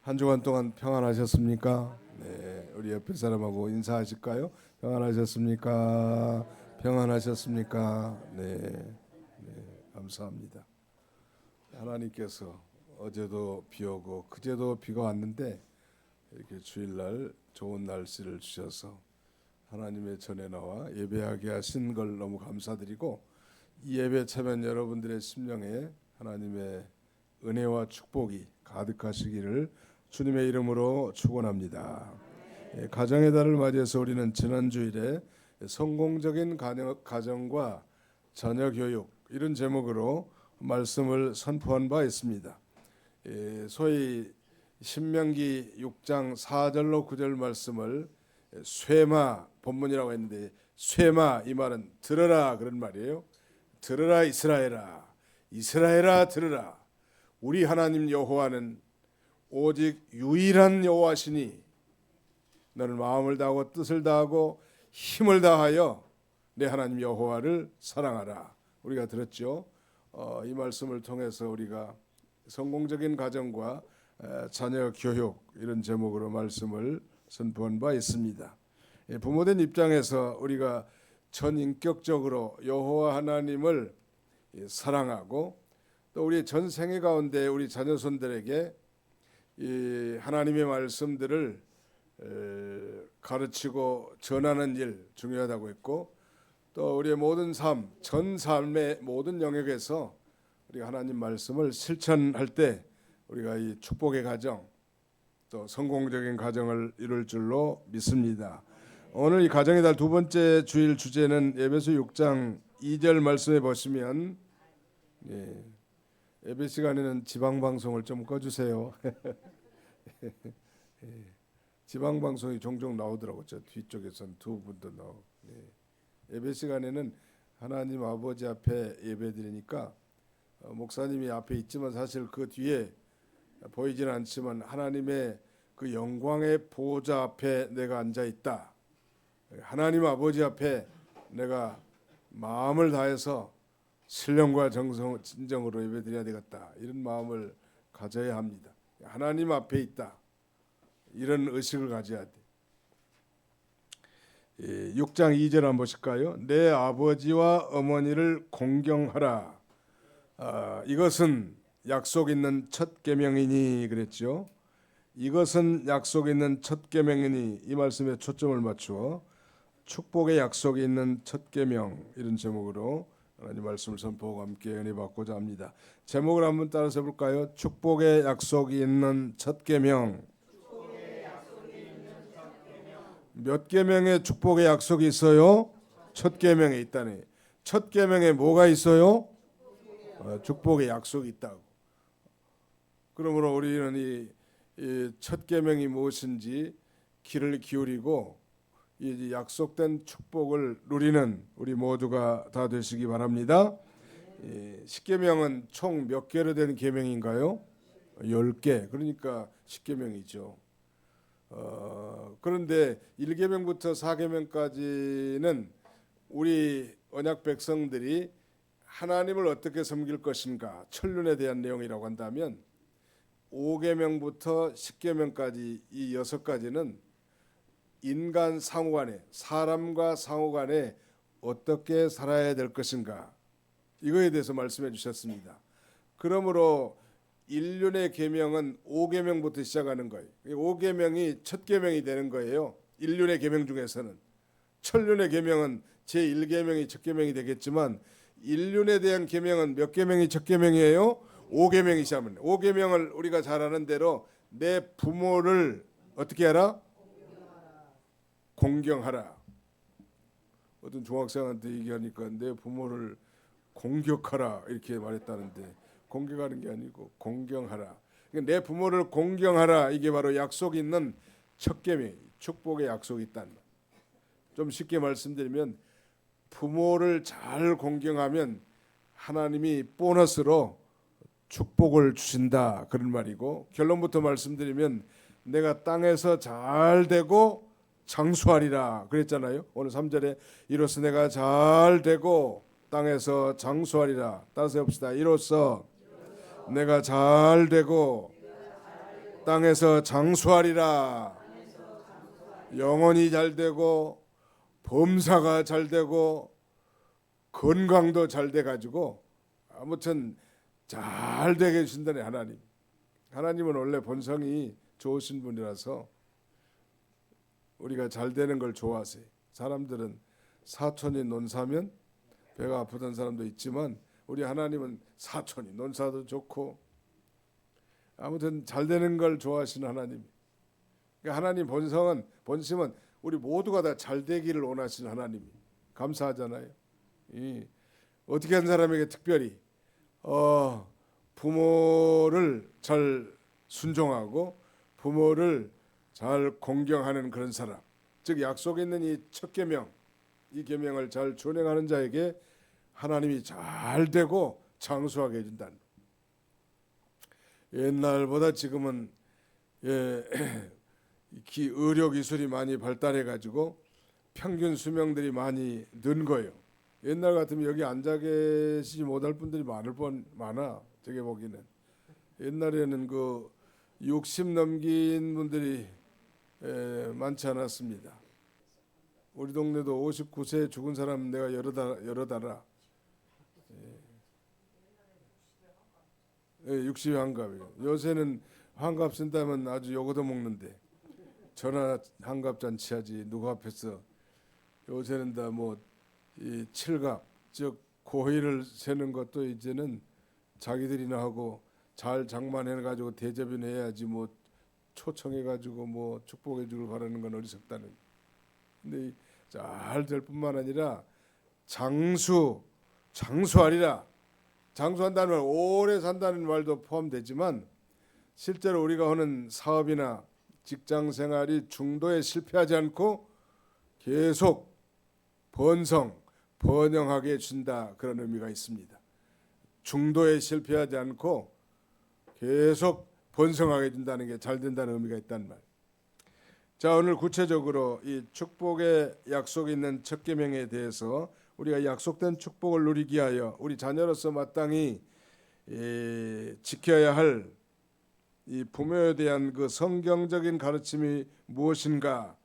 한 주간 동안 평안하셨습니까? 네, 우리 옆에 사람하고 인사하실까요? 평안하셨습니까? 평안하셨습니까? 네, 감사합니다. 하나님께서 어제도 비 오고 그제도 비가 왔는데 이렇게 주일날 좋은 날씨를 주셔서 하나님의 전에 나와 예배하게 하신 걸 너무 감사드리고, 이 예배 참여한 여러분들의 심령에 하나님의 은혜와 축복이 가득하시기를 주님의 이름으로 축원합니다. 가정의 달을 맞이해서 우리는 지난 주일에 성공적인 가정과 자녀 교육, 이런 제목으로 말씀을 선포한 바 있습니다. 소위 신명기 6장 4절로 9절 말씀을 쇠마 본문이라고 했는데, 쇠마 이 말은 들으라 그런 말이에요. 들으라 이스라엘아, 이스라엘아 들으라. 우리 하나님 여호와는 오직 유일한 여호와시니 너는 마음을 다하고 뜻을 다하고 힘을 다하여 내 하나님 여호와를 사랑하라. 우리가 들었죠. 이 말씀을 통해서 우리가 성공적인 가정과 자녀 교육, 이런 제목으로 말씀을 선포한 바 있습니다. 부모된 입장에서 우리가 전인격적으로 여호와 하나님을 사랑하고, 또 우리 전 생애 가운데 우리 자녀손들에게 이 하나님의 말씀들을 가르치고 전하는 일 중요하다고 했고, 또 우리의 모든 삶, 전 삶의 모든 영역에서 우리가 하나님 말씀을 실천할 때 우리가 이 축복의 가정, 또 성공적인 가정을 이룰 줄로 믿습니다. 오늘 이 가정의 달 두 번째 주일 주제는 에베소 6장 2절 말씀에 보시면, 예배 시간에는 지방 방송을 좀 꺼주세요. 지방 방송이 종종 나오더라고요. 저 뒤쪽에선 두 분도 나오고. 예배 시간에는 하나님 아버지 앞에 예배드리니까 목사님이 앞에 있지만 사실 그 뒤에 보이지는 않지만 하나님의 그 영광의 보호자 앞에 내가 앉아 있다. 하나님 아버지 앞에 내가 마음을 다해서 신령과 진정으로 예배드려야 되겠다, 이런 마음을 가져야 합니다. 하나님 앞에 있다, 이런 의식을 가져야 돼. 6장 2절 한번 보실까요? 내 아버지와 어머니를 공경하라. 이것은 약속 있는 첫 계명이니 그랬죠. 이것은 약속 있는 첫 계명이니, 이 말씀에 초점을 맞추어 축복의 약속이 있는 첫 계명, 이런 제목으로 하나님 말씀을 선포하고 함께 은혜 받고자 합니다. 제목을 한번 따라서 볼까요? 축복의 약속이 있는 첫 계명. 몇 계명의 축복의 약속이 있어요? 첫 계명에 있다네. 첫 계명에 뭐가 있어요? 축복의 약속이 있다고. 그러므로 우리는 이 첫 계명이 무엇인지 귀를 기울이고 이 약속된 축복을 누리는 우리 모두가 다 되시기 바랍니다. 십계명은 총 몇 개로 된 계명인가요? 10개. 그러니까 십계명이죠. 그런데 1계명부터 4계명까지는 우리 언약 백성들이 하나님을 어떻게 섬길 것인가, 천륜에 대한 내용이라고 한다면, 5계명부터 10계명까지 이 6가지는 인간 상호간에, 사람과 상호간에 어떻게 살아야 될 것인가, 이거에 대해서 말씀해 주셨습니다. 그러므로 인륜의 계명은 5계명부터 시작하는 거예요. 5계명이 첫 계명이 되는 거예요. 인륜의 계명 중에서는. 천륜의 계명은 제1계명이 첫 계명이 되겠지만, 인륜에 대한 계명은 몇 계명이 첫 계명이에요? 5계명이 시작합니다. 5계명을 우리가 잘 아는 대로 내 부모를 어떻게 하라? 공경하라. 어떤 중학생한테 얘기하니까 내 부모를 공격하라 이렇게 말했다는데, 공격하는 게 아니고 공경하라. 그러니까 내 부모를 공경하라, 이게 바로 약속이 있는 첫 계명, 축복의 약속이 있다는 말. 좀 쉽게 말씀드리면, 부모를 잘 공경하면 하나님이 보너스로 축복을 주신다, 그런 말이고, 결론부터 말씀드리면 내가 땅에서 잘 되고 장수하리라 그랬잖아요. 오늘 3절에 이로써 내가 잘 되고 땅에서 장수하리라. 따라서 해봅시다. 이로써 내가 잘 되고 땅에서 장수하리라. 영혼이 잘 되고 범사가 잘 되고 건강도 잘 돼 가지고 아무튼 잘 되게 해주신다네 하나님. 하나님은 원래 본성이 좋으신 분이라서 우리가 잘 되는 걸 좋아하세요. 사람들은 사촌이 논사면 배가 아프던 사람도 있지만 우리 하나님은 사촌이 논사도 좋고 아무튼 잘 되는 걸 좋아하시는 하나님. 그러니까 하나님 본심은 우리 모두가 다 잘 되기를 원하시는 하나님이. 감사하잖아요. 어떻게 한 사람에게 특별히 부모를 잘 순종하고 부모를 잘 공경하는 그런 사람, 즉 약속에 있는 이 첫 계명, 이 계명을 잘 준행하는 자에게 하나님이 잘 되고 장수하게 해준다는. 옛날보다 지금은 의료 기술이 많이 발달해 가지고 평균 수명들이 많이 는 거예요. 옛날 같으면 여기 앉아 계시지 못할 분들이 많아. 제게 보기는 옛날에는 그 60 넘긴 분들이 많지 않았습니다. 우리 동네도 59세 죽은 사람 내가 여러 달아. 60에 환갑이에요. 요새는 환갑 쓴다면 아주 요거도 먹는데 전화 환갑 잔치하지 누구 앞에서. 요새는 다 뭐 이 칠갑 즉 고의를 세는 것도 이제는 자기들이나 하고 잘 장만해 가지고 대접해야지 뭐 초청해 가지고 뭐 축복해 주길 바라는 건 어리석다는. 근데 잘 될 뿐만 아니라 장수하리라. 장수한다는 말 오래 산다는 말도 포함되지만 실제로 우리가 하는 사업이나 직장 생활이 중도에 실패하지 않고 계속 번영하게 해준다, 그런 의미가 있습니다. 중도에 실패하지 않고 계속 번성하게 해준다는 게 잘 된다는 의미가 있단 말. 자, 오늘 구체적으로 이 축복의 약속이 있는 첫 계명에 대해서 우리가 약속된 축복을 누리기 위하여 우리 자녀로서 마땅히 지켜야 할 이 부모에 대한 그 성경적인 가르침이 무엇인가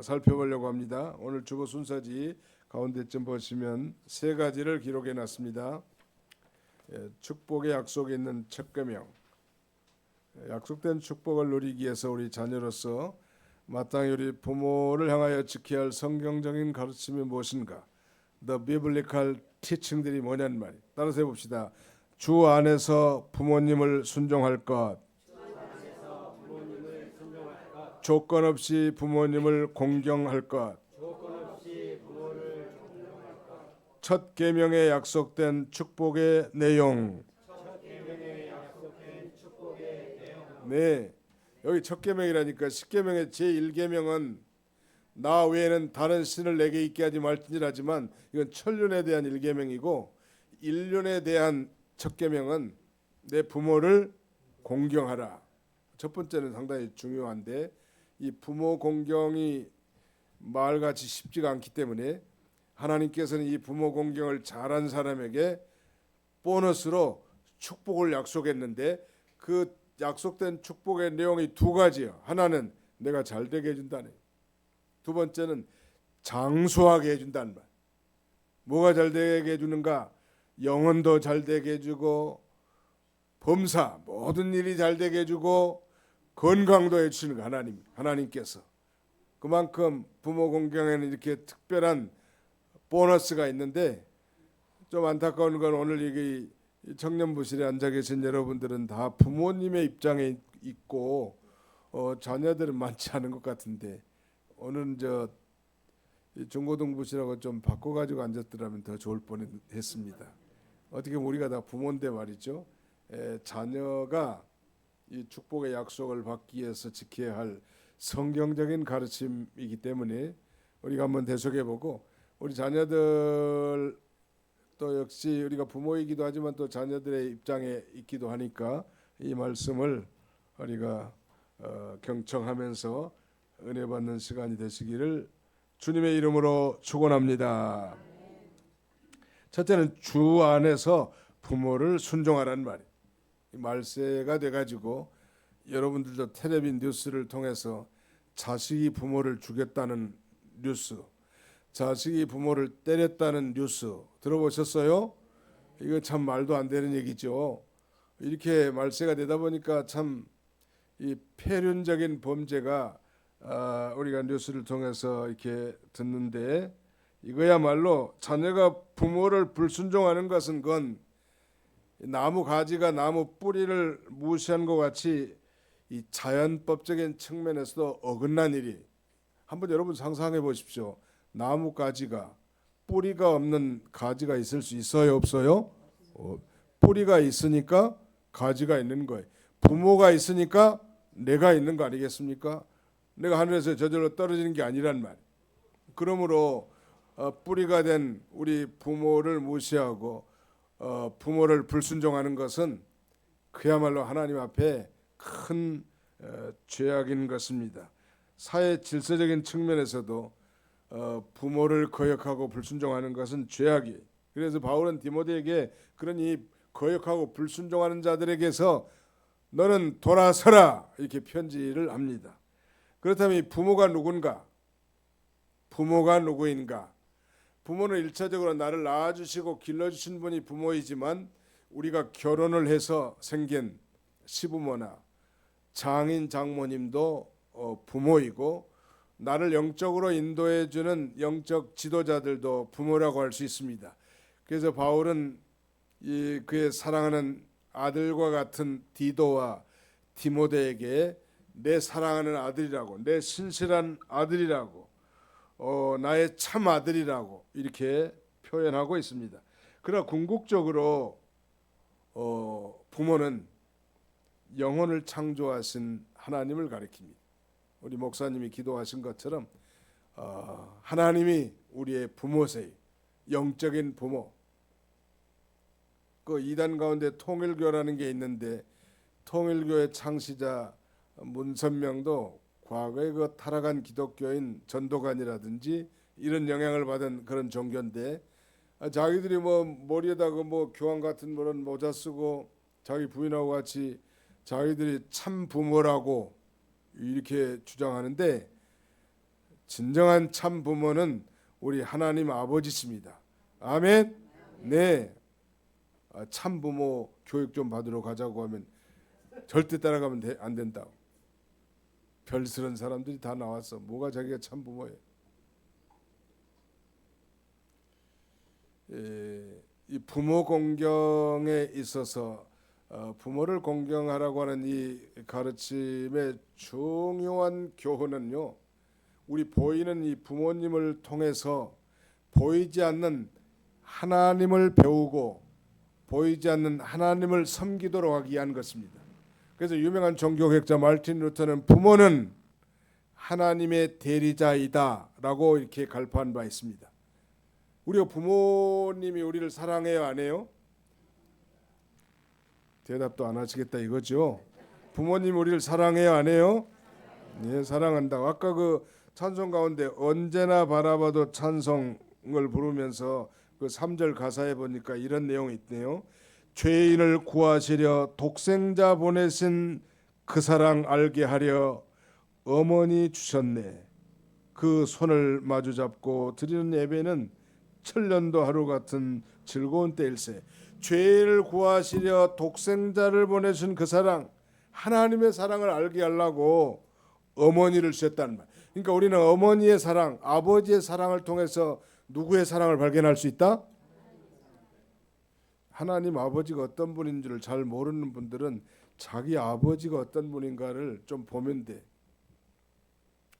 살펴보려고 합니다. 오늘 주보 순서지 가운데쯤 보시면 세 가지를 기록해 놨습니다. 축복의 약속이 있는 첫 계명. 약속된 축복을 누리기 위해서 우리 자녀로서 마땅히 우리 부모를 향하여 지켜야 할 성경적인 가르침이 무엇인가? The biblical teaching들이 뭐냐는 말이. 따라서 해봅시다. 주 안에서 부모님을 순종할 것. 조건 없이 부모님을 공경할 것. 첫 계명에 약속된 축복의 내용. 네, 여기 첫 계명이라니까. 10계명의 제1계명은 나 외에는 다른 신을 내게 있게 하지 말지니라지만 이건 천륜에 대한 1계명이고 1륜에 대한 첫 계명은 내 부모를 공경하라. 첫 번째는 상당히 중요한데 이 부모 공경이 말같이 쉽지가 않기 때문에 하나님께서는 이 부모 공경을 잘한 사람에게 보너스로 축복을 약속했는데 그 약속된 축복의 내용이 두 가지예요. 하나는 내가 잘되게 해준다네. 두 번째는 장수하게 해준다는 말. 뭐가 잘되게 해주는가? 영혼도 잘되게 해주고 범사 모든 일이 잘되게 해주고 건강도 해주시는 거 하나님께서. 그만큼 부모 공경에는 이렇게 특별한 보너스가 있는데 좀 안타까운 건 오늘 이게 청년부실에 앉아 계신 여러분들은 다 부모님의 입장에 있고 자녀들은 많지 않은 것 같은데 오늘 중고등부실하고 좀 바꿔가지고 앉았더라면 더 좋을 뻔했습니다. 어떻게 보면 우리가 다 부모인데 말이죠. 자녀가 이 축복의 약속을 받기 위해서 지켜야 할 성경적인 가르침이기 때문에 우리가 한번 되새겨보고 우리 자녀들 또 역시 우리가 부모이기도 하지만 또 자녀들의 입장에 있기도 하니까 이 말씀을 우리가 경청하면서 은혜 받는 시간이 되시기를 주님의 이름으로 축원합니다. 첫째는 주 안에서 부모를 순종하라는 말이에요. 말세가 돼가지고 여러분들도 텔레비 뉴스를 통해서 자식이 부모를 죽였다는 뉴스, 자식이 부모를 때렸다는 뉴스 들어보셨어요? 이거 참 말도 안 되는 얘기죠. 이렇게 말세가 되다 보니까 참 이 폐륜적인 범죄가 우리가 뉴스를 통해서 이렇게 듣는데, 이거야말로 자녀가 부모를 불순종하는 것은 건 나무 가지가 나무 뿌리를 무시한 것 같이 이 자연법적인 측면에서도 어긋난 일이. 한번 여러분 상상해 보십시오. 나무 가지가 뿌리가 없는 가지가 있을 수 있어요, 없어요? 뿌리가 있으니까 가지가 있는 거예요. 부모가 있으니까 내가 있는 거 아니겠습니까? 내가 하늘에서 저절로 떨어지는 게 아니란 말. 그러므로 뿌리가 된 우리 부모를 무시하고 부모를 불순종하는 것은 그야말로 하나님 앞에 큰 죄악인 것입니다. 사회 질서적인 측면에서도 부모를 거역하고 불순종하는 것은 죄악이. 그래서 바울은 디모데에게 그런 이 거역하고 불순종하는 자들에게서 너는 돌아서라 이렇게 편지를 합니다. 그렇다면 이 부모가 누군가? 부모가 누구인가? 부모는 일차적으로 나를 낳아주시고 길러주신 분이 부모이지만, 우리가 결혼을 해서 생긴 시부모나 장인 장모님도 부모이고, 나를 영적으로 인도해주는 영적 지도자들도 부모라고 할 수 있습니다. 그래서 바울은 그의 사랑하는 아들과 같은 디도와 디모데에게 내 사랑하는 아들이라고, 내 신실한 아들이라고, 나의 참 아들이라고 이렇게 표현하고 있습니다. 그러나 궁극적으로 부모는 영혼을 창조하신 하나님을 가리킵니다. 우리 목사님이 기도하신 것처럼 하나님이 우리의 부모세요. 영적인 부모. 그 이단 가운데 통일교라는 게 있는데, 통일교의 창시자 문선명도 과거에 그 타락한 기독교인 전도관이라든지 이런 영향을 받은 그런 종교인데, 자기들이 뭐 머리에다 뭐 교황 같은 그런 모자 쓰고 자기 부인하고 같이 자기들이 참 부모라고 이렇게 주장하는데, 진정한 참 부모는 우리 하나님 아버지십니다. 아멘. 네. 참 부모 교육 좀 받으러 가자고 하면 절대 따라가면 안 된다. 별스런 사람들이 다 나왔어. 뭐가 자기가 참 부모예요. 이 부모 공경에 있어서 부모를 공경하라고 하는 이 가르침의 중요한 교훈은요, 우리 보이는 이 부모님을 통해서 보이지 않는 하나님을 배우고 보이지 않는 하나님을 섬기도록 하기 위한 것입니다. 그래서 유명한 종교개혁자 마르틴 루터는 부모는 하나님의 대리자이다 라고 이렇게 갈포한 바 있습니다. 우리가 부모님이 우리를 사랑해요, 안 해요? 대답도 안 하시겠다 이거죠. 부모님 우리를 사랑해요, 안 해요? 네, 사랑한다고. 아까 그 찬송 가운데 언제나 바라봐도 찬송을 부르면서 그 3절 가사에 보니까 이런 내용이 있네요. 죄인을 구하시려 독생자 보내신 그 사랑 알게 하려 어머니 주셨네. 그 손을 마주 잡고 드리는 예배는 천년도 하루 같은 즐거운 때일세. 죄를 구하시려 독생자를 보내신 그 사랑, 하나님의 사랑을 알게 하려고 어머니를 주셨다는 말. 그러니까 우리는 어머니의 사랑, 아버지의 사랑을 통해서 누구의 사랑을 발견할 수 있다? 하나님 아버지가 어떤 분인 줄을 잘 모르는 분들은 자기 아버지가 어떤 분인가를 좀 보면 돼.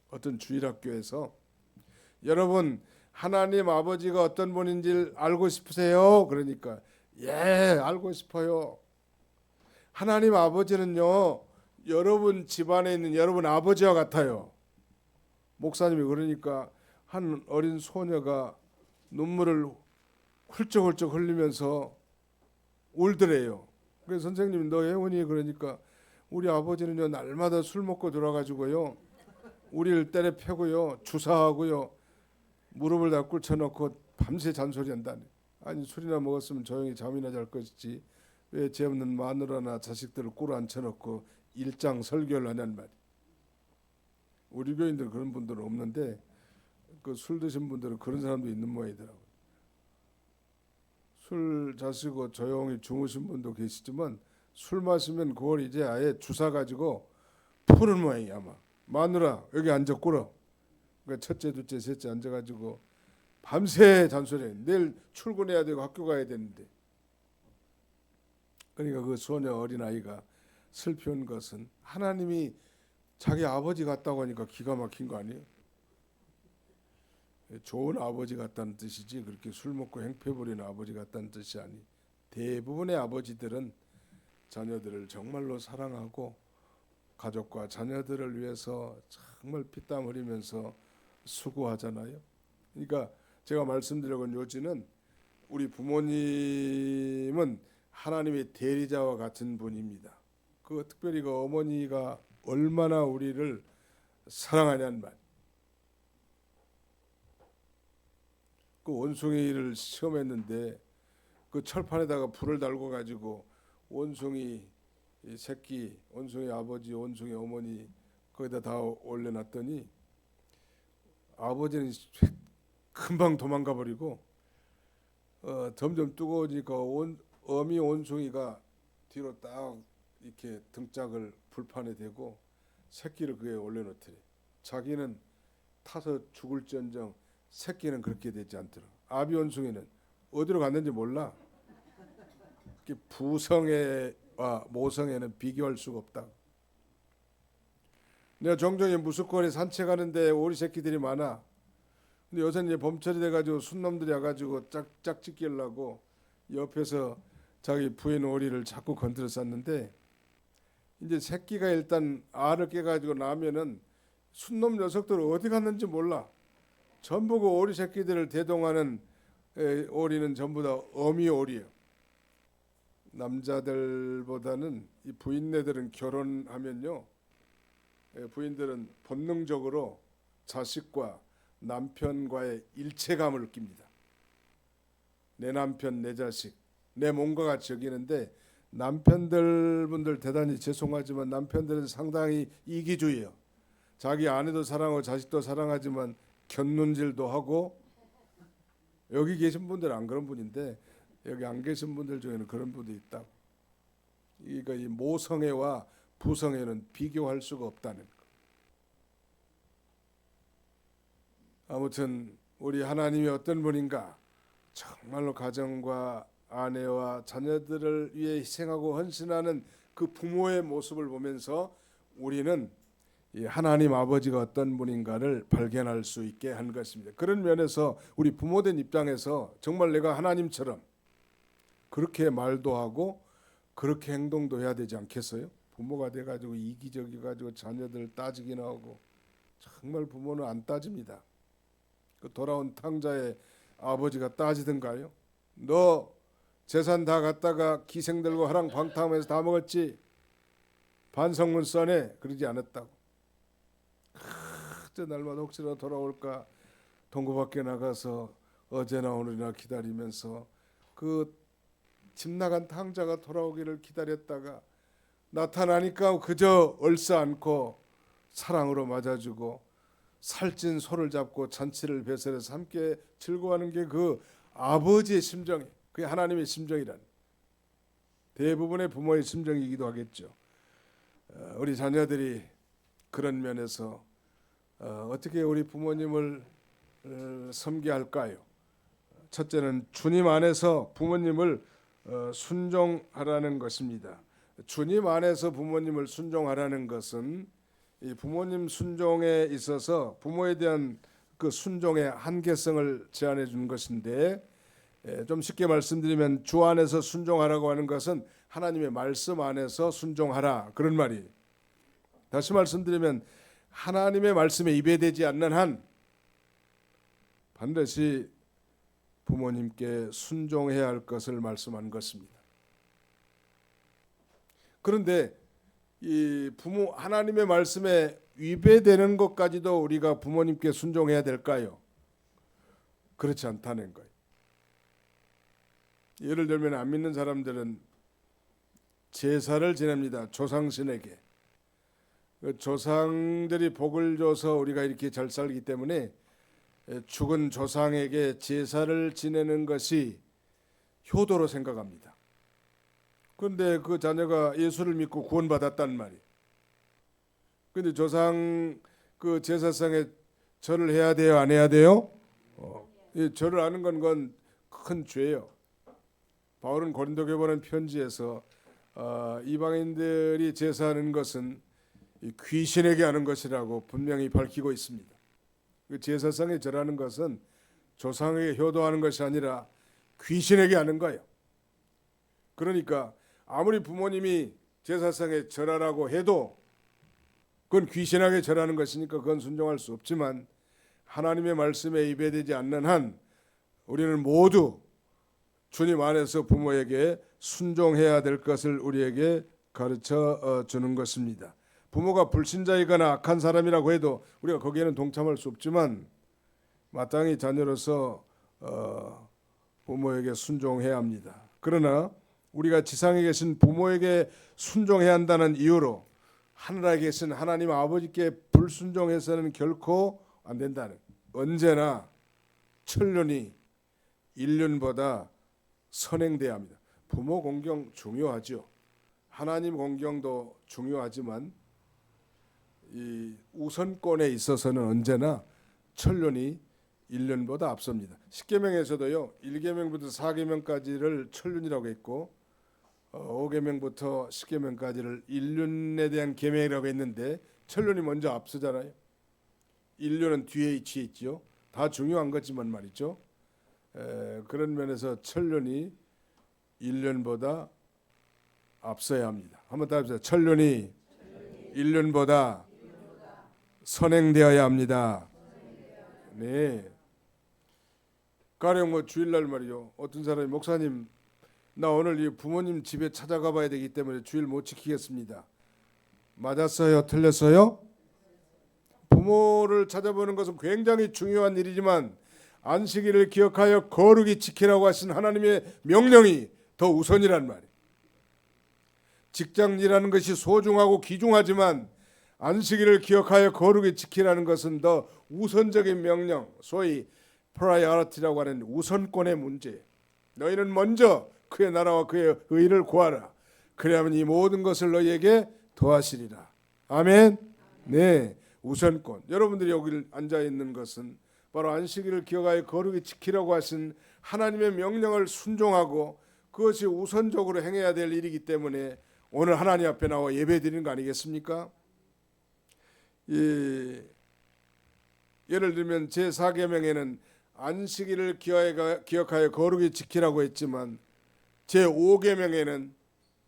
어떤 주일학교에서 여러분 하나님 아버지가 어떤 분인지 알고 싶으세요? 그러니까 예, 알고 싶어요. 하나님 아버지는요, 여러분 집안에 있는 여러분 아버지와 같아요. 목사님이 그러니까 한 어린 소녀가 눈물을 훌쩍훌쩍 흘리면서 울더래요. 그래서 선생님이 너 혜원이 그러니까 우리 아버지는요 날마다 술 먹고 들어가지고요 우리를 때려 패고요 주사하고요 무릎을 다 꿇쳐놓고 밤새 잔소리한다니. 아니 술이나 먹었으면 조용히 잠이나 잘 것이지 왜 제 없는 마누라나 자식들을 꿇어 앉혀놓고 일장 설교를 하냔 말이에요. 우리 교인들 그런 분들은 없는데 그 술 드신 분들은 그런 사람도 있는 모양이더라고요. 술 자시고 조용히 주무신 분도 계시지만 술 마시면 그걸 이제 아예 주사 가지고 푸는 모양이야. 아마 마누라 여기 앉아 꿇어. 그러니까 첫째 둘째 셋째 앉아가지고 밤새 잔소리해. 내일 출근해야 되고 학교 가야 되는데. 그러니까 그 소녀 어린아이가 슬픈 것은 하나님이 자기 아버지 같다고 하니까 기가 막힌 거 아니에요? 좋은 아버지 같다는 뜻이지 그렇게 술 먹고 행패 부리는 아버지 같다는 뜻이 아니. 대부분의 아버지들은 자녀들을 정말로 사랑하고 가족과 자녀들을 위해서 정말 피땀 흘리면서 수고하잖아요. 그러니까 제가 말씀드린 요지는 우리 부모님은 하나님의 대리자와 같은 분입니다. 그 특별히 그 어머니가 얼마나 우리를 사랑하냐는 말. 그 원숭이를 시험했는데 그 철판에다가 불을 달고 가지고 원숭이 새끼, 원숭이 아버지, 원숭이 어머니 거기다 다 올려놨더니 아버지는 금방 도망가 버리고 점점 뜨거워지니까 어미 원숭이가 뒤로 딱 이렇게 등짝을 불판에 대고 새끼를 그에 올려놓더래. 자기는 타서 죽을지언정 새끼는 그렇게 되지 않더라. 아비 원숭이는 어디로 갔는지 몰라. 부성애와 모성애는 비교할 수가 없다. 내가 종종 무수거리 산책하는데 오리 새끼들이 많아. 근데 요새 이제 봄철이 돼가지고 순놈들이 와가지고 짝짝 찢기려고 옆에서 자기 부인 오리를 자꾸 건드려 쌌는데 이제 새끼가 일단 알을 깨가지고 나면은 순놈 녀석들 어디 갔는지 몰라. 전부 그 오리 새끼들을 대동하는 오리는 전부 다 어미 오리예요. 남자들보다는 이 부인네들은 결혼하면요, 부인들은 본능적으로 자식과 남편과의 일체감을 느낍니다. 내 남편, 내 자식, 내 몸과 같이 여기는데 남편들 분들 대단히 죄송하지만 남편들은 상당히 이기주의예요. 자기 아내도 사랑하고 자식도 사랑하지만 견눈질도 하고. 여기 계신 분들은 안 그런 분인데 여기 안 계신 분들 중에는 그런 분도 있다. 그러니까 이 모성애와 부성애는 비교할 수가 없다는 거. 아무튼 우리 하나님이 어떤 분인가, 정말로 가정과 아내와 자녀들을 위해 희생하고 헌신하는 그 부모의 모습을 보면서 우리는 이 하나님 아버지가 어떤 분인가를 발견할 수 있게 한 것입니다. 그런 면에서 우리 부모된 입장에서 정말 내가 하나님처럼 그렇게 말도 하고 그렇게 행동도 해야 되지 않겠어요? 부모가 돼가지고 이기적이가지고 자녀들 따지기나 하고. 정말 부모는 안 따집니다. 그 돌아온 탕자의 아버지가 따지던가요? 너 재산 다 갖다가 기생 들고 하랑방탕하면서 다 먹었지? 반성문 써내. 그러지 않았다고. 저 날마다 혹시나 돌아올까 동구 밖에 나가서 어제나 오늘이나 기다리면서 그 집 나간 탕자가 돌아오기를 기다렸다가 나타나니까 그저 얼싸안고 사랑으로 맞아주고 살찐 소를 잡고 잔치를 배설해서 함께 즐거워하는 게 그 아버지의 심정이, 그게 하나님의 심정이란, 대부분의 부모의 심정이기도 하겠죠. 우리 자녀들이 그런 면에서 어떻게 우리 부모님을 섬기게 할까요? 첫째는 주님 안에서 부모님을 순종하라는 것입니다. 주님 안에서 부모님을 순종하라는 것은 이 부모님 순종에 있어서 부모에 대한 그 순종의 한계성을 제안해 준 것인데, 좀 쉽게 말씀드리면 주 안에서 순종하라고 하는 것은 하나님의 말씀 안에서 순종하라, 그런 말이에요. 다시 말씀드리면 하나님의 말씀에 입에되지 않는 한 반드시 부모님께 순종해야 할 것을 말씀한 것입니다. 그런데 이 부모 하나님의 말씀에 위배되는 것까지도 우리가 부모님께 순종해야 될까요? 그렇지 않다는 거예요. 예를 들면 안 믿는 사람들은 제사를 지냅니다. 조상신에게. 그 조상들이 복을 줘서 우리가 이렇게 잘 살기 때문에 죽은 조상에게 제사를 지내는 것이 효도로 생각합니다. 그런데 그 자녀가 예수를 믿고 구원받았단 말이에요. 근데 조상 그 제사상에 절을 해야 돼요, 안 해야 돼요? 이 절을 하는 건 큰 죄예요. 바울은 고린도교회 보낸 편지에서 이방인들이 제사하는 것은 귀신에게 하는 것이라고 분명히 밝히고 있습니다. 그 제사상에 절하는 것은 조상에게 효도하는 것이 아니라 귀신에게 하는 거예요. 그러니까 아무리 부모님이 제사상에 절하라고 해도 그건 귀신에게 절하는 것이니까 그건 순종할 수 없지만 하나님의 말씀에 입에되지 않는 한 우리는 모두 주님 안에서 부모에게 순종해야 될 것을 우리에게 가르쳐 주는 것입니다. 부모가 불신자이거나 악한 사람이라고 해도 우리가 거기에는 동참할 수 없지만 마땅히 자녀로서 부모에게 순종해야 합니다. 그러나 우리가 지상에 계신 부모에게 순종해야 한다는 이유로 하늘에 계신 하나님 아버지께 불순종해서는 결코 안 된다는, 언제나 천륜이 인륜보다 선행돼야 합니다. 부모 공경 중요하죠. 하나님 공경도 중요하지만 이 우선권에 있어서는 언제나 천륜이 인륜보다 앞섭니다. 십계명에서도요, 1계명부터 4계명까지를 천륜이라고 했고 5계명부터 10계명까지를 인륜에 대한 계명이라고 했는데 천륜이 먼저 앞서잖아요. 인륜은 뒤에 위치해 있죠. 다 중요한 거지만 말이죠. 그런 면에서 천륜이 인륜보다 앞서야 합니다. 한번 따라해보세요. 천륜이 인륜보다 선행되어야 합니다. 네. 가령 뭐 주일날 말이죠. 어떤 사람이 목사님, 나 오늘 이 부모님 집에 찾아가 봐야 되기 때문에 주일 못 지키겠습니다. 맞았어요? 틀렸어요? 부모를 찾아보는 것은 굉장히 중요한 일이지만 안식일을 기억하여 거룩히 지키라고 하신 하나님의 명령이 더 우선이란 말이에요. 직장 일하는 것이 소중하고 귀중하지만 안식일을 기억하여 거룩히 지키라는 것은 더 우선적인 명령, 소위 프라이어리티라고 하는 우선권의 문제. 너희는 먼저 그의 나라와 그의 의를 구하라. 그래야만 이 모든 것을 너희에게 더하시리라. 아멘. 네, 우선권. 여러분들이 여기 앉아 있는 것은 바로 안식일을 기억하여 거룩히 지키라고 하신 하나님의 명령을 순종하고 그것이 우선적으로 행해야 될 일이기 때문에 오늘 하나님 앞에 나와 예배드리는 거 아니겠습니까? 예를 들면 제4계명에는 안식일을 기억하여 거룩히 지키라고 했지만 제5계명에는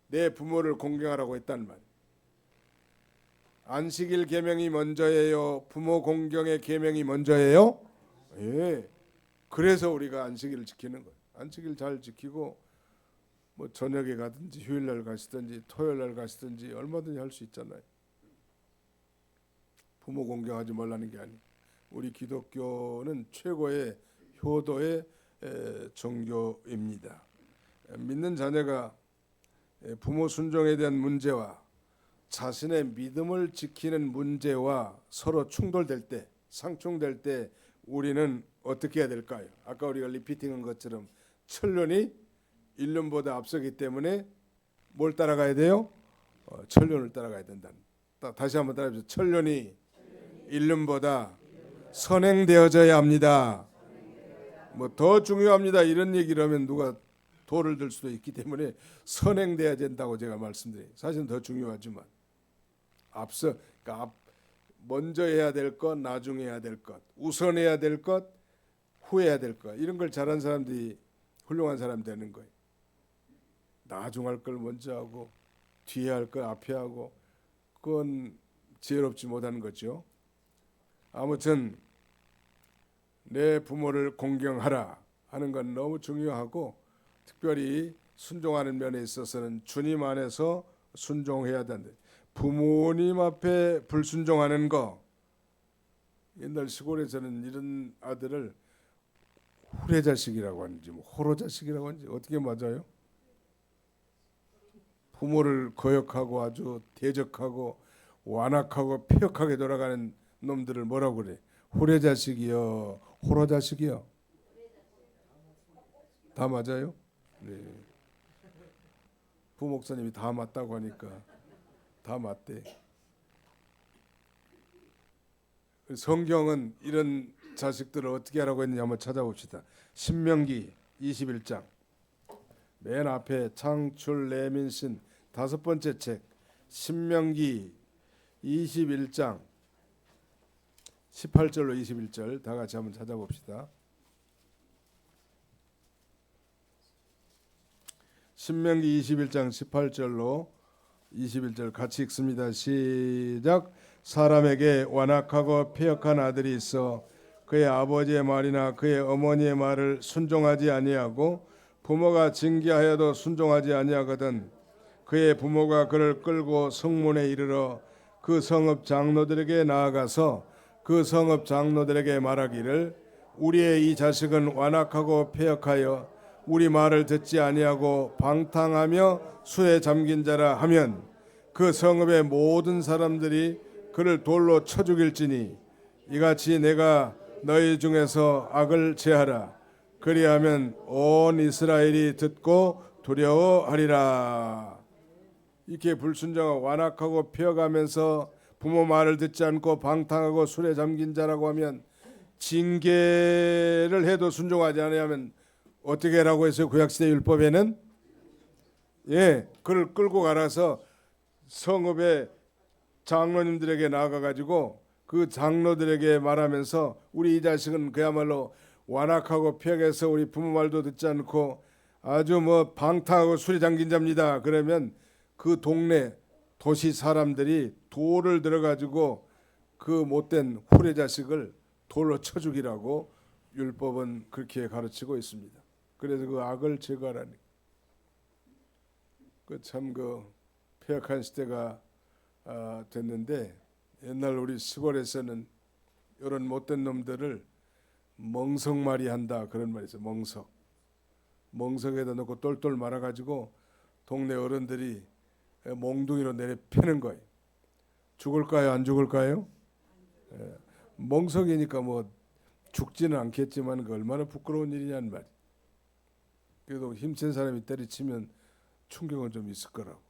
내 부모를 공경하라고 했단 말이에요. 안식일 계명이 먼저예요? 부모 공경의 계명이 먼저예요? 예. 그래서 우리가 안식일을 지키는 거예요. 안식일 잘 지키고 뭐 저녁에 가든지 휴일날 가시든지 토요일날 가시든지 얼마든지 할 수 있잖아요. 부모 공경하지 말라는 게 아니에요. 우리 기독교는 최고의 효도의 종교입니다. 믿는 자녀가 부모 순종에 대한 문제와 자신의 믿음을 지키는 문제와 서로 충돌될 때, 상충될 때 우리는 어떻게 해야 될까요? 아까 우리가 리피팅한 것처럼 천륜이 인륜보다 앞서기 때문에 뭘 따라가야 돼요? 천륜을 따라가야 된다. 다시 한번 따라해보세요. 천륜이 인륜보다 선행되어져야 합니다. 뭐 더 중요합니다. 이런 얘기를 하면 누가 돌을 들 수도 있기 때문에 선행돼야 된다고 제가 말씀드려요. 사실은 더 중요하지만 앞서, 그러니까 먼저 해야 될 것, 나중에 해야 될 것, 우선해야 될 것, 후해야 될 것, 이런 걸 잘한 사람들이 훌륭한 사람 되는 거예요. 나중 할 걸 먼저 하고 뒤에 할 걸 앞에 하고 그건 지혜롭지 못한 거죠. 아무튼 내 부모를 공경하라 하는 건 너무 중요하고 특별히 순종하는 면에 있어서는 주님 안에서 순종해야 된다. 부모님 앞에 불순종하는 거, 옛날 시골에서는 이런 아들을 후레자식이라고 하는지 뭐 호로자식이라고 하는지 어떻게 맞아요? 부모를 거역하고 아주 대적하고 완악하고 폐역하게 돌아가는 놈들을 뭐라고 그래? 후레자식이요, 호로자식이요. 다 맞아요? 네. 부목사님이 다 맞다고 하니까 다 맞대. 성경은 이런 자식들을 어떻게 하라고 했는지 한번 찾아봅시다. 신명기 21장 맨 앞에 창출 레민신 5번째 책 신명기 21장 18절로 21절 다 같이 한번 찾아봅시다. 신명기 21장 18절로 21절 같이 읽습니다. 시작. 사람에게 완악하고 패역한 아들이 있어 그의 아버지의 말이나 그의 어머니의 말을 순종하지 아니하고 부모가 징계하여도 순종하지 아니하거든 그의 부모가 그를 끌고 성문에 이르러 그 성읍 장로들에게 나아가서 그 성읍 장로들에게 말하기를 우리의 이 자식은 완악하고 패역하여 우리 말을 듣지 아니하고 방탕하며 수에 잠긴 자라 하면 그 성읍의 모든 사람들이 그를 돌로 쳐 죽일지니 이같이 내가 너희 중에서 악을 제하라. 그리하면 온 이스라엘이 듣고 두려워하리라. 이렇게 불순종하고 완악하고 폐역하면서 부모 말을 듣지 않고 방탕하고 술에 잠긴 자라고 하면 징계를 해도 순종하지 않으면 어떻게 하라고 했어요? 구약시대 율법에는 그를 끌고 가라서 성읍의 장로님들에게 나아가가지고 그 장로들에게 말하면서 우리 이 자식은 그야말로 완악하고 폐역해서 우리 부모 말도 듣지 않고 아주 방탕하고 술에 잠긴 자입니다. 그러면 그 동네 도시 사람들이 돌을 들어가지고 그 못된 후레 자식을 돌로 쳐 죽이라고 율법은 그렇게 가르치고 있습니다. 그래서 그 악을 제거하라니. 그 폐역한 시대가 됐는데 옛날 우리 시골에서는 이런 못된 놈들을 멍석말이 한다 그런 말이 있어요. 멍석에다 넣고 똘똘 말아가지고 동네 어른들이 몽둥이로 내려 패는 거예요. 죽을까요? 안 죽을까요? 멍석이니까 죽지는 않겠지만 그 얼마나 부끄러운 일이냐는 말이에요. 그래도 힘센 사람이 때리치면 충격은 좀 있을 거라고.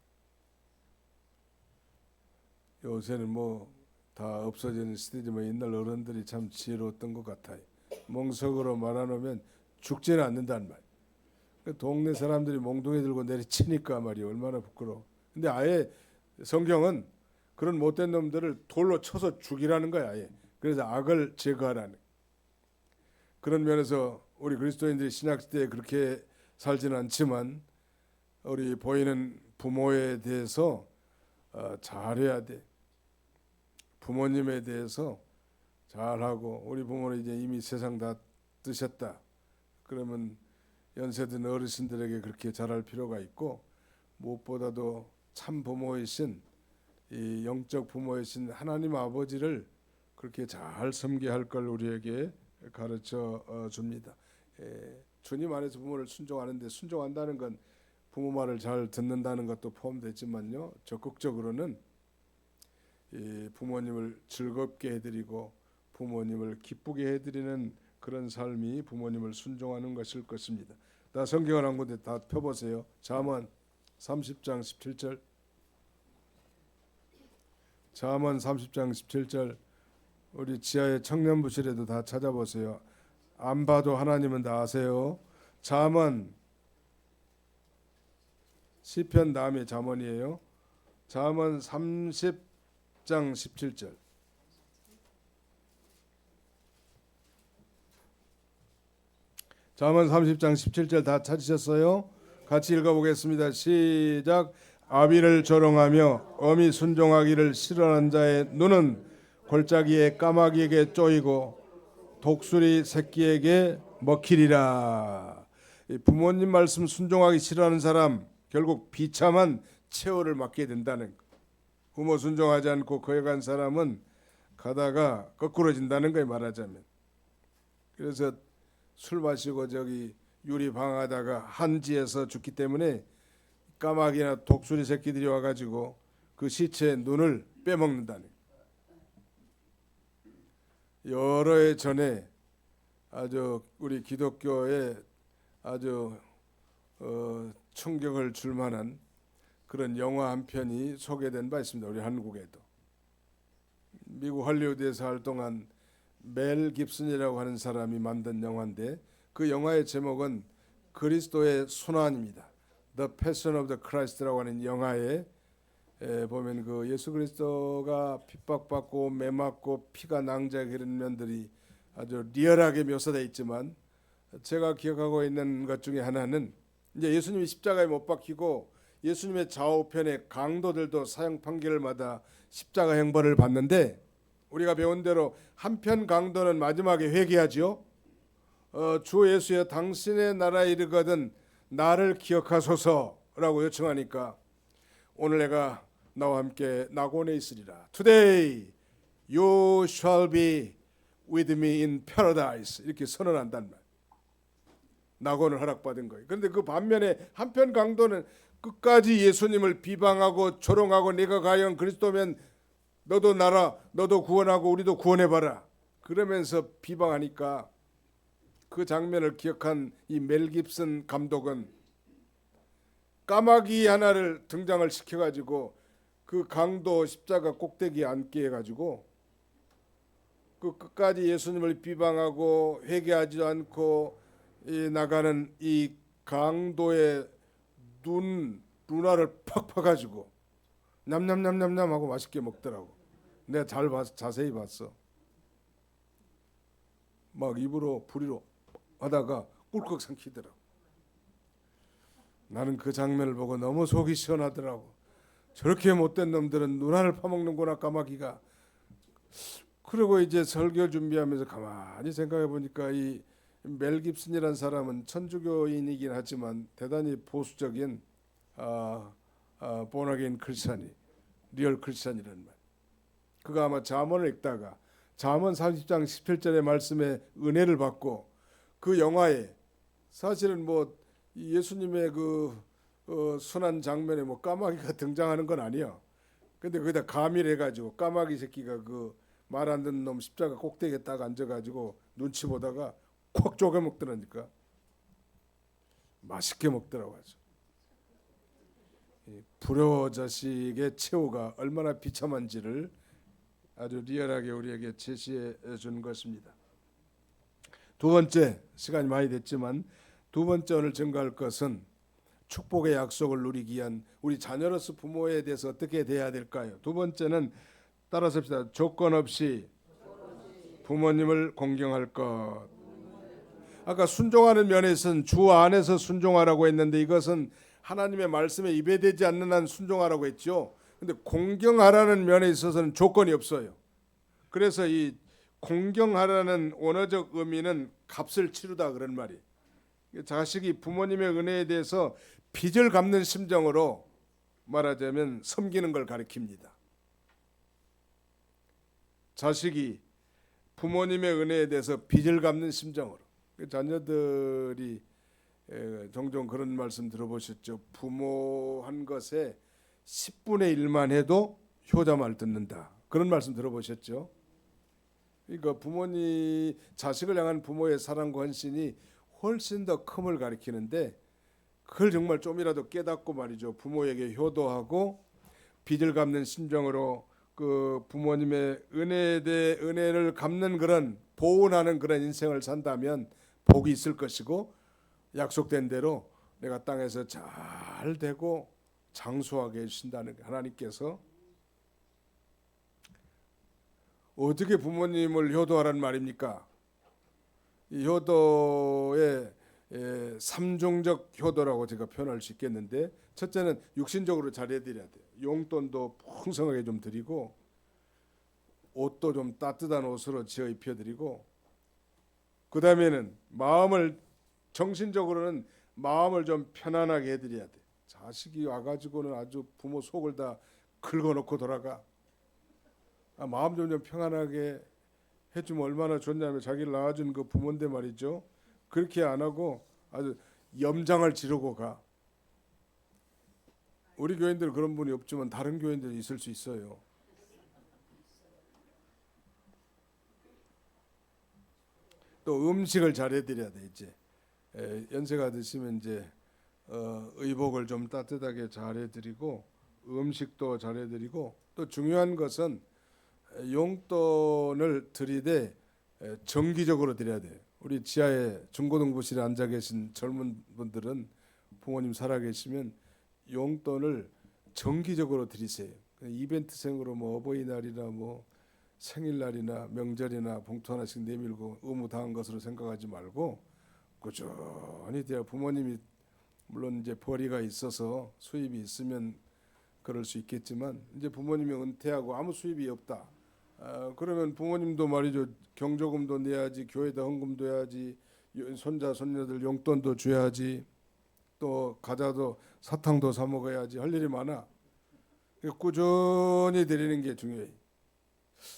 요새는 다 없어지는 시대지만 옛날 어른들이 참 지혜로웠던 것 같아요. 멍석으로 말아놓으면 죽지는 않는다는 말. 동네 사람들이 몽둥이 들고 내리치니까 말이에요. 얼마나 부끄러워. 근데 아예 성경은 그런 못된 놈들을 돌로 쳐서 죽이라는 거야. 아예. 그래서 악을 제거하라는. 그런 면에서 우리 그리스도인들이 신약시대에 그렇게 살지는 않지만 우리 보이는 부모에 대해서 잘해야 돼. 부모님에 대해서 잘하고 우리 부모는 이제 이미 세상 다 뜨셨다. 그러면 연세든 어르신들에게 그렇게 잘할 필요가 있고 무엇보다도 참 부모이신 이 영적 부모이신 하나님 아버지를 그렇게 잘 섬겨야 할 걸 우리에게 가르쳐 줍니다. 주님 안에서 부모를 순종하는데 순종한다는 건 부모 말을 잘 듣는다는 것도 포함되지만요. 적극적으로는 이 부모님을 즐겁게 해드리고 부모님을 기쁘게 해드리는 그런 삶이 부모님을 순종하는 것일 것입니다. 다 성경을 한 군데 다 펴보세요. 잠언 30장 17절. 잠언 30장 17절. 우리 지하의 청년부실에도 다 찾아보세요. 안 봐도 하나님은 다 아세요. 잠언 시편 다음에 잠언이에요. 잠언 30장 17절. 잠언 30장 17절 다 찾으셨어요? 같이 읽어보겠습니다. 시작. 아비를 조롱하며 엄히 순종하기를 싫어하는 자의 눈은 골짜기에 까마귀에게 쪼이고 독수리 새끼에게 먹히리라. 부모님 말씀 순종하기 싫어하는 사람 결국 비참한 최후를 맞게 된다는 거. 부모 순종하지 않고 거역한 사람은 가다가 거꾸러진다는 거예요. 말하자면. 그래서 술 마시고 유리 방하다가 한지에서 죽기 때문에 까마귀나 독수리 새끼들이 와가지고 그 시체의 눈을 빼먹는다는. 여러 해 전에 아주 우리 기독교에 아주 충격을 줄 만한 그런 영화 한 편이 소개된 바 있습니다. 우리 한국에도. 미국 할리우드에서 활동한 멜 깁슨이라고 하는 사람이 만든 영화인데 그 영화의 제목은 그리스도의 순환입니다. The Passion of the Christ라고 하는 영화에 보면 그 예수 그리스도가 핍박받고 매맞고 피가 낭자게 이런 면들이 아주 리얼하게 묘사되어 있지만 제가 기억하고 있는 것 중에 하나는 이제 예수님이 십자가에 못 박히고 예수님의 좌우편에 강도들도 사형 판결마다 십자가 형벌을 받는데 우리가 배운 대로 한편 강도는 마지막에 회개하지요. 주 예수여 당신의 나라에 이르거든 나를 기억하소서라고 요청하니까 오늘 내가 나와 함께 낙원에 있으리라. Today you shall be with me in paradise 이렇게 선언한단 말. 낙원을 허락받은 거예요. 그런데 그 반면에 한편 강도는 끝까지 예수님을 비방하고 조롱하고 네가 과연 그리스도면 너도 나라 너도 구원하고 우리도 구원해봐라 그러면서 비방하니까 그 장면을 기억한 이 멜 깁슨 감독은 까마귀 하나를 등장을 시켜가지고 그 강도 십자가 꼭대기에 앉게 해가지고 그 끝까지 예수님을 비방하고 회개하지 않고 나가는 이 강도의 눈알을 팍 파가지고 냠냠냠냠냠 하고 맛있게 먹더라고. 내가 잘 봤어, 자세히 봤어. 막 입으로 부리로 하다가 꿀꺽 삼키더라고. 나는 그 장면을 보고 너무 속이 시원하더라고. 저렇게 못된 놈들은 눈알을 파먹는구나 까마귀가. 그리고 이제 설교 준비하면서 가만히 생각해 보니까 이 멜 깁슨이라는 사람은 천주교인이긴 하지만 대단히 보수적인 본어게인 크리스찬이 리얼 크리스찬이란 말. 그가 아마 잠언을 읽다가 잠언 30장 17절의 말씀에 은혜를 받고 그 영화에 사실은 뭐 예수님의 그 순환 장면에 뭐 까마귀가 등장하는 건 아니야. 근데 거기다 가미를 해가지고 까마귀 새끼가 그 말 안 듣는 놈 십자가 꼭대기에 딱 앉아가지고 눈치 보다가 콱 쪼개 먹더라니까. 맛있게 먹더라고 아주. 불효 자식의 최후가 얼마나 비참한지를 아주 리얼하게 우리에게 제시해 준 것입니다. 두 번째, 시간이 많이 됐지만 두 번째 오늘 증거할 것은 축복의 약속을 누리기 위한 우리 자녀로서 부모에 대해서 어떻게 대해야 될까요? 두 번째는 따라서 합시다. 조건 없이 부모님을 공경할 것. 아까 순종하는 면에서는 주 안에서 순종하라고 했는데 이것은 하나님의 말씀에 입에되지 않는 한 순종하라고 했죠. 근데 공경하라는 면에 있어서는 조건이 없어요. 그래서 이 공경하라는 원어적 의미는 값을 치르다 그런 말이에요. 자식이 부모님의 은혜에 대해서 빚을 갚는 심정으로 말하자면 섬기는 걸 가리킵니다. 자식이 부모님의 은혜에 대해서 빚을 갚는 심정으로. 자녀들이 종종 그런 말씀 들어보셨죠. 부모 한 것에 10분의 1만 해도 효자 말 듣는다. 그런 말씀 들어보셨죠. 그러니까 부모님 자식을 향한 부모의 사랑과 헌신이 훨씬 더 큼을 가리키는데 그걸 정말 좀이라도 깨닫고 말이죠. 부모에게 효도하고 빚을 갚는 심정으로 그 부모님의 은혜에 대해 은혜를 갚는 그런 보온하는 그런 인생을 산다면 복이 있을 것이고 약속된 대로 내가 땅에서 잘 되고 장수하게 해주신다는 하나님께서 어떻게 부모님을 효도하라는 말입니까? 이 효도의 삼종적 효도라고 제가 표현할 수 있겠는데 첫째는 육신적으로 잘해드려야 돼요. 용돈도 풍성하게 좀 드리고 옷도 좀 따뜻한 옷으로 지어 입혀드리고 그 다음에는 마음을 정신적으로는 마음을 좀 편안하게 해드려야 돼. 자식이 와가지고는 아주 부모 속을 다 긁어놓고 돌아가. 마음 좀 평안하게 해주면 얼마나 좋냐면 자기를 낳아준 그 부모인데 말이죠. 그렇게 안 하고 아주 염장을 지르고 가. 우리 교인들 그런 분이 없지만 다른 교인들이 있을 수 있어요. 또 음식을 잘해드려야 돼. 이제 연세가 드시면 이제 의복을 좀 따뜻하게 잘해드리고 음식도 잘해드리고 또 중요한 것은 용돈을 드리되 정기적으로 드려야 돼요. 우리 지하에 중고등부실에 앉아 계신 젊은 분들은 부모님 살아계시면 용돈을 정기적으로 드리세요. 이벤트성으로 뭐 어버이날이나 뭐 생일날이나 명절이나 봉투 하나씩 내밀고 의무 다한 것으로 생각하지 말고 꾸준히 돼야 부모님이 물론 이제 벌이가 있어서 수입이 있으면 그럴 수 있겠지만 이제 부모님이 은퇴하고 아무 수입이 없다. 그러면 부모님도 말이죠. 경조금도 내야지, 교회에다 헌금도 해야지, 손자 손녀들 용돈도 줘야지, 또 과자도 사탕도 사 먹어야지 할 일이 많아. 꾸준히 드리는 게 중요해요.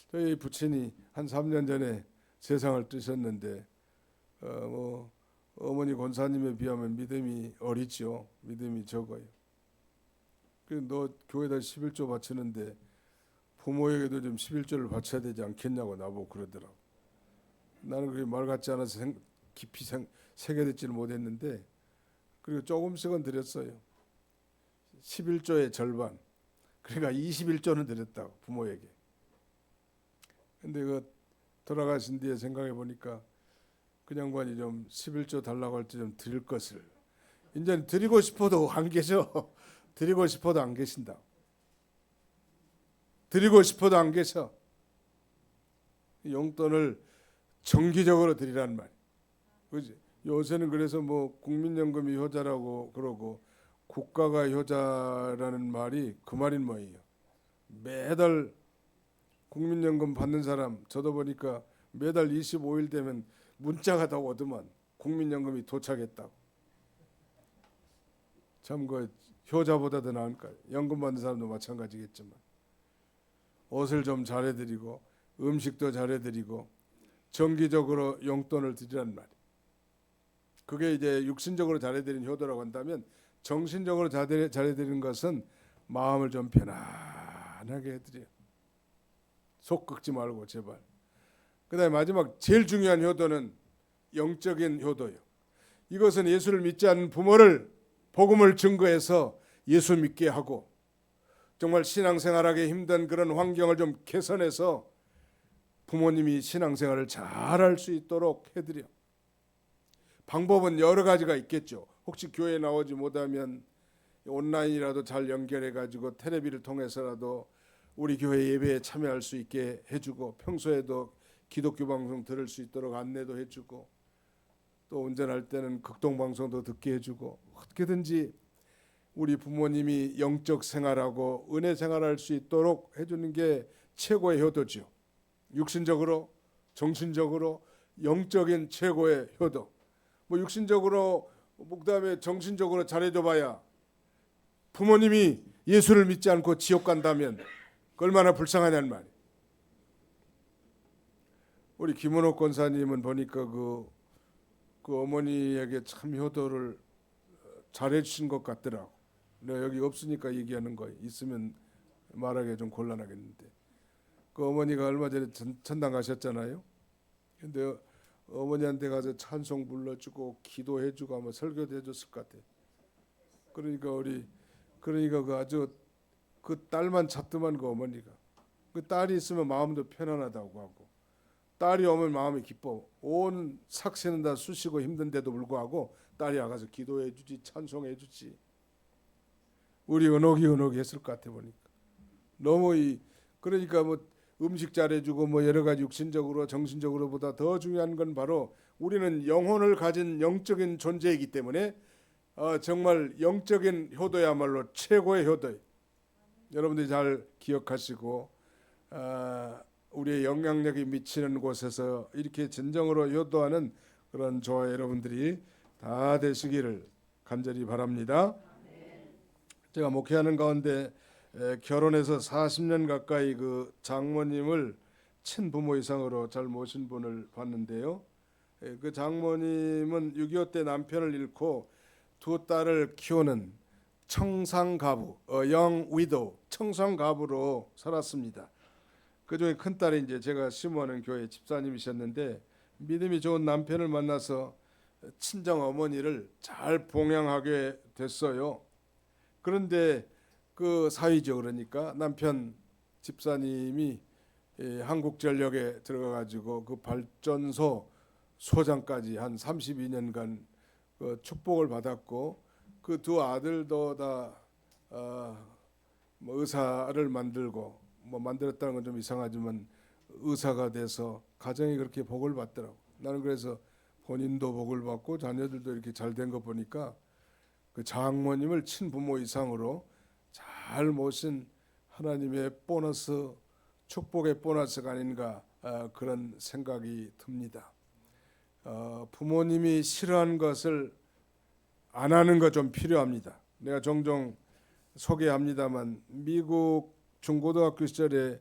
저희 부친이 한 3년 전에 세상을 뜨셨는데 뭐 어머니 권사님에 비하면 믿음이 어리죠. 믿음이 적어요. 너 교회에다 11조 바치는데 부모에게도 좀 11조를 바쳐야 되지 않겠냐고 나보고 그러더라고. 나는 그게 말 같지 않아서 깊이 새겨듣지는 못했는데 그리고 조금씩은 드렸어요. 11조의 절반. 그러니까 21조는 드렸다고 부모에게. 근데 그 돌아가신 뒤에 생각해 보니까 그 양반이 좀 11조 달라고 할 때 좀 드릴 것을 이제 드리고 싶어도 안 계셔. 드리고 싶어도 안 계신다. 드리고 싶어도 안 계셔. 용돈을 정기적으로 드리라는 말. 그지? 요새는 그래서 뭐 국민연금이 효자라고 그러고 국가가 효자라는 말이 그 말인 뭐예요. 매달 국민연금 받는 사람 저도 보니까 매달 25일 되면 문자가 다 오더만 국민연금이 도착했다고. 참 그 효자보다도 나을까. 연금 받는 사람도 마찬가지겠지만 옷을 좀 잘해드리고 음식도 잘해드리고 정기적으로 용돈을 드리란 말이에요. 그게 이제 육신적으로 잘해드리는 효도라고 한다면 정신적으로 잘해드리는 것은 마음을 좀 편안하게 해드려요. 속 긁지 말고 제발. 그다음에 마지막 제일 중요한 효도는 영적인 효도예요. 이것은 예수를 믿지 않는 부모를 복음을 증거해서 예수 믿게 하고 정말 신앙생활하기 힘든 그런 환경을 좀 개선해서 부모님이 신앙생활을 잘할 수 있도록 해드려. 방법은 여러 가지가 있겠죠. 혹시 교회에 나오지 못하면 온라인이라도 잘 연결해가지고 텔레비를 통해서라도 우리 교회 예배에 참여할 수 있게 해주고 평소에도 기독교 방송 들을 수 있도록 안내도 해주고 또 운전할 때는 극동방송도 듣게 해주고 어떻게든지 우리 부모님이 영적 생활하고 은혜 생활할 수 있도록 해주는 게 최고의 효도죠. 육신적으로, 정신적으로, 영적인 최고의 효도. 뭐 육신적으로, 그다음에 정신적으로 잘해줘봐야 부모님이 예수를 믿지 않고 지옥 간다면 얼마나 불쌍하냐는 말이에요. 우리 김은옥 권사님은 보니까 그 어머니에게 참 효도를 잘해주신 것 같더라고. 내가 여기 없으니까 얘기하는 거예요. 있으면 말하기 좀 곤란하겠는데 그 어머니가 얼마 전에 천당 가셨잖아요. 근데 어머니한테 가서 찬송 불러주고 기도해주고 아마 설교도 해줬을 것 같아. 그러니까 그 아주 그 딸만 찾더만 그 어머니가 그 딸이 있으면 마음도 편안하다고 하고 딸이 오면 마음이 기뻐. 온 삭새는 다 쑤시고 힘든데도 불구하고 딸이 와가서 기도해주지 찬송해주지. 우리 은옥이 했을 것 같아 보니까. 너무 그러니까 뭐 음식 잘해주고 뭐 여러 가지 육신적으로 정신적으로보다 더 중요한 건 바로 우리는 영혼을 가진 영적인 존재이기 때문에 정말 영적인 효도야말로 최고의 효도예요. 여러분들이 잘 기억하시고 우리의 영향력이 미치는 곳에서 이렇게 진정으로 효도하는 그런 저와 여러분들이 다 되시기를 간절히 바랍니다. 제가 목회하는 가운데 결혼해서 40년 가까이 그 장모님을 친부모 이상으로 잘 모신 분을 봤는데요. 그 장모님은 6.25 때 남편을 잃고 두 딸을 키우는 청상가부, 영 위도, 청상가부로 살았습니다. 그 중에 큰 딸이 이제 제가 심호하는 교회 집사님이셨는데 믿음이 좋은 남편을 만나서 친정 어머니를 잘 봉양하게 됐어요. 그런데 그 사위죠. 그러니까 남편 집사님이 한국전력에 들어가가지고 그 발전소 소장까지 한 32년간 그 축복을 받았고 그 두 아들도 다 뭐 의사를 만들고 뭐 만들었다는 건 좀 이상하지만 의사가 돼서 가정이 그렇게 복을 받더라고. 나는 그래서 본인도 복을 받고 자녀들도 이렇게 잘 된 거 보니까 그 장모님을 친부모 이상으로 잘 모신 하나님의 보너스, 축복의 보너스가 아닌가 그런 생각이 듭니다. 부모님이 싫어하는 것을 안 하는 거 좀 필요합니다. 내가 종종 소개합니다만 미국 중고등학교 시절에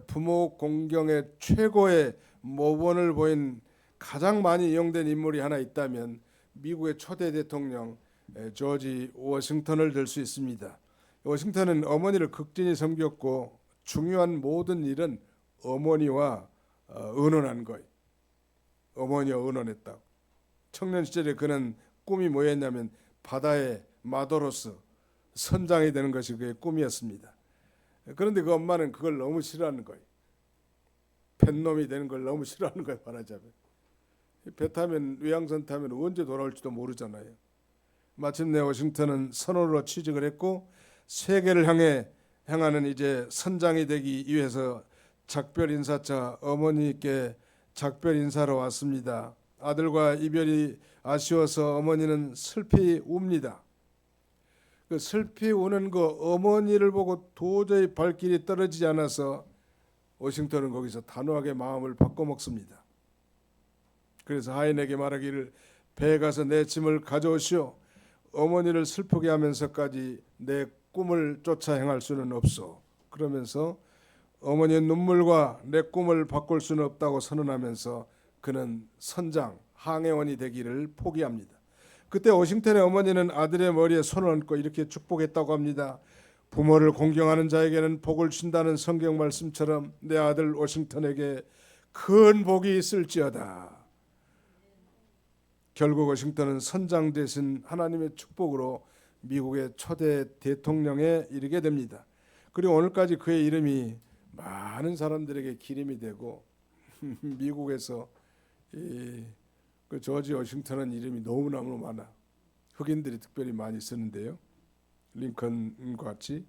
부모 공경의 최고의 모범을 보인 가장 많이 이용된 인물이 하나 있다면 미국의 초대 대통령 조지 워싱턴을 들 수 있습니다. 워싱턴은 어머니를 극진히 섬겼고 중요한 모든 일은 어머니와 의논한 거예요. 어머니와 의논했다. 청년 시절에 그는 꿈이 뭐였냐면 바다의 마도로스 선장이 되는 것이 그의 꿈이었습니다. 그런데 그 엄마는 그걸 너무 싫어하는 거예요. 뱃놈이 되는 걸 너무 싫어하는 거예요. 말하자면 배 타면 외항선 타면 언제 돌아올지도 모르잖아요. 마침내 워싱턴은 선원으로 취직을 했고 세계를 향하는 이제 선장이 되기 위해서 작별 인사차 어머니께 작별 인사로 왔습니다. 아들과 이별이 아쉬워서 어머니는 슬피 웁니다. 그 슬피 우는 그 어머니를 보고 도저히 발길이 떨어지지 않아서 워싱턴은 거기서 단호하게 마음을 바꿔먹습니다. 그래서 하인에게 말하기를 배에 가서 내 짐을 가져오시오. 어머니를 슬프게 하면서까지 내 꿈을 쫓아 행할 수는 없소. 그러면서 어머니의 눈물과 내 꿈을 바꿀 수는 없다고 선언하면서 그는 선장, 항해원이 되기를 포기합니다. 그때 워싱턴의 어머니는 아들의 머리에 손을 얹고 이렇게 축복했다고 합니다. 부모를 공경하는 자에게는 복을 준다는 성경 말씀처럼 내 아들 워싱턴에게 큰 복이 있을지어다. 결국 워싱턴은 선장 대신 하나님의 축복으로 미국의 초대 대통령에 이르게 됩니다. 그리고 오늘까지 그의 이름이 많은 사람들에게 기림이 되고 미국에서 그 조지 워싱턴은 이름이 너무너무 많아. 흑인들이 특별히 많이 쓰는데요. 링컨 같이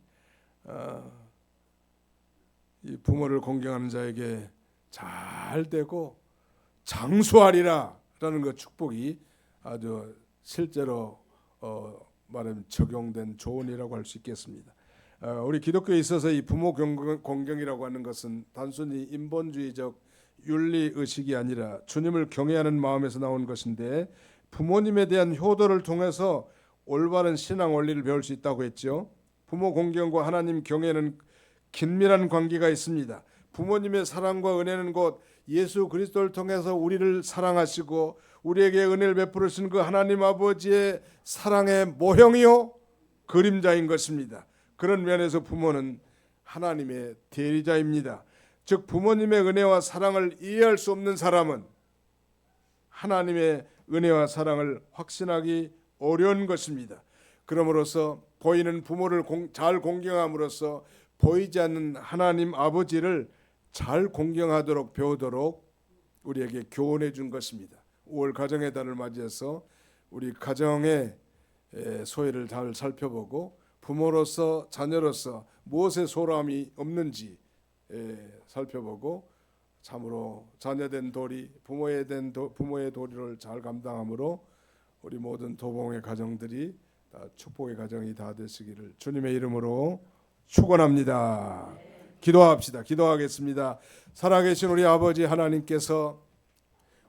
이 부모를 공경하는 자에게 잘 되고 장수하리라 라는 그 축복이 아주 실제로 말하면 적용된 조언이라고 할 수 있겠습니다. 우리 기독교에 있어서 이 부모 공경이라고 하는 것은 단순히 인본주의적 윤리 의식이 아니라 주님을 경외하는 마음에서 나온 것인데 부모님에 대한 효도를 통해서 올바른 신앙 원리를 배울 수 있다고 했죠. 부모 공경과 하나님 경외는 긴밀한 관계가 있습니다. 부모님의 사랑과 은혜는 곧 예수 그리스도를 통해서 우리를 사랑하시고 우리에게 은혜를 베풀으신 그 하나님 아버지의 사랑의 모형이요 그림자인 것입니다. 그런 면에서 부모는 하나님의 대리자입니다. 즉 부모님의 은혜와 사랑을 이해할 수 없는 사람은 하나님의 은혜와 사랑을 확신하기 어려운 것입니다. 그러므로서 보이는 부모를 잘 공경함으로써 보이지 않는 하나님 아버지를 잘 공경하도록 배우도록 우리에게 교훈해 준 것입니다. 5월 가정의 달을 맞이해서 우리 가정의 소외를 잘 살펴보고 부모로서 자녀로서 무엇에 소홀함이 없는지 살펴보고 참으로 자녀된 도리, 부모의 도리를 잘 감당함으로 우리 모든 도봉의 가정들이 다 축복의 가정이 다 되시기를 주님의 이름으로 축원합니다. 기도합시다. 기도하겠습니다. 살아계신 우리 아버지 하나님께서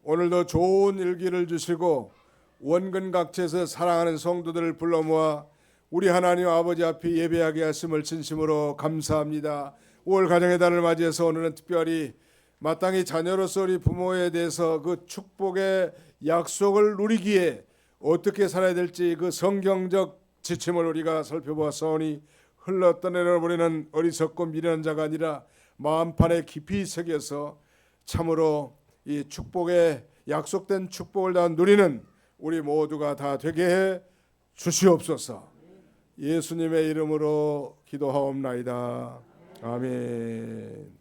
오늘도 좋은 일기를 주시고 원근각지에서 사랑하는 성도들을 불러 모아 우리 하나님 아버지 앞에 예배하게 하심을 진심으로 감사합니다. 5월 가정의 달을 맞이해서 오늘은 특별히 마땅히 자녀로서 우리 부모에 대해서 그 축복의 약속을 누리기에 어떻게 살아야 될지 그 성경적 지침을 우리가 살펴보았사오니 흘러 떠내려버리는 어리석고 미련한 자가 아니라 마음판에 깊이 새겨서 참으로 이 축복에 약속된 축복을 다 누리는 우리 모두가 다 되게 해 주시옵소서. 예수님의 이름으로 기도하옵나이다. 아멘.